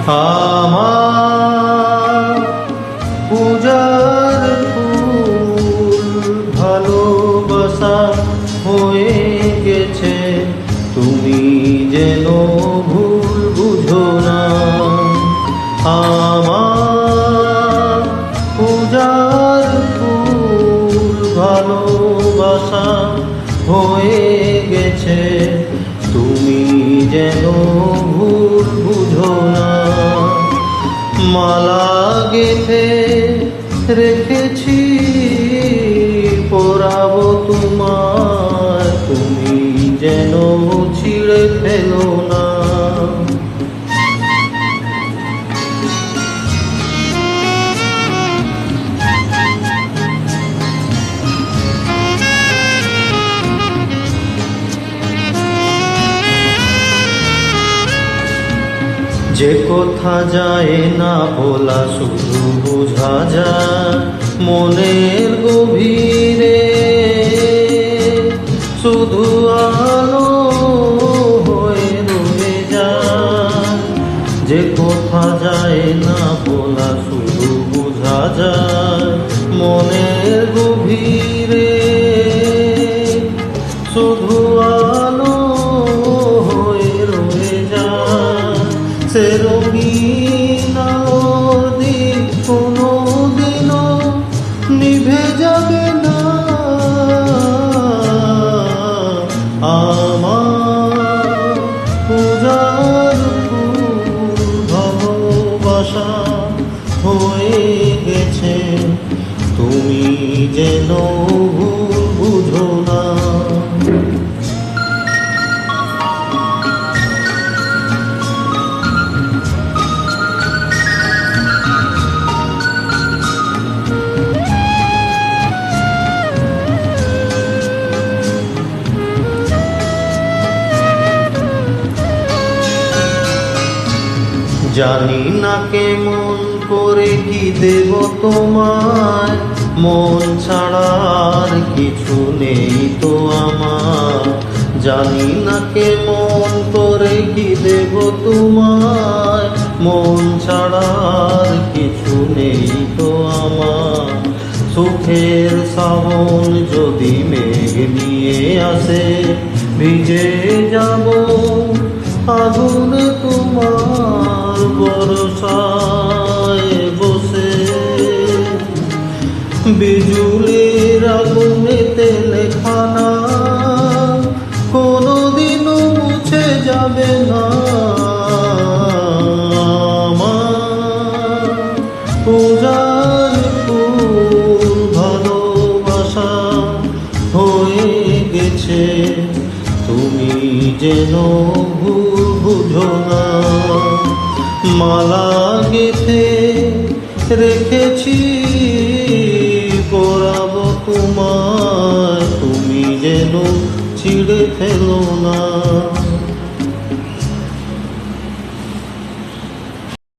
আমার পূজার ফুল ভালোবাসা হয়ে গেছে, তুমি যেন ভুল বুঝো না। আমার পূজার ফুল ভালোবাসা হয়ে গেছে, তুমি যেন ভুল বুঝো না। মালা গেঁথে রেখেছি পরাবো তোমায়, তুমি যেন ছিঁড়ে ফেলো না। যে কথা যায় না বলা, শুধু বোঝা যায় মনের গভীরে, শুধু আলো হয়ে রয়ে যায়। যে কথা যায় না বলা, শুধু বোঝা যায় মনের গভীরে, শুধু আলো হয়ে রয়ে যায়। সে রঙিন আলোর দিক কোনোদিনও নিভে যাবে না। আমার পূজার ফুল ভালোবাসা হয়ে গেছে, তুমি যেন ভুল বুঝো না। জানি না কেমন করে কি দেব তোমায়, মন ছাড়া আর কিছু নেই তো আমার। জানি না কেমন করে কি দেব তোমায়, মন ছাড়া আর কিছু নেই তো আমার। সুখের শ্রাবণ যদি মেঘ নিয়ে আসে, ভিজে যাব আগুনে তোমার বরসায় বসে। বিজুলির আগুনেতে লেখা নাম কোনোদিনও মুছে যাবে না। আমার পূজার ফুল ভালোবাসা হয়ে গেছে, তুমি যেন ভুল বুঝো না। মালা গেঁথে রেখেছি পরাবো তোমায়, তুমি যেন ছিঁড়ে ফেলো না।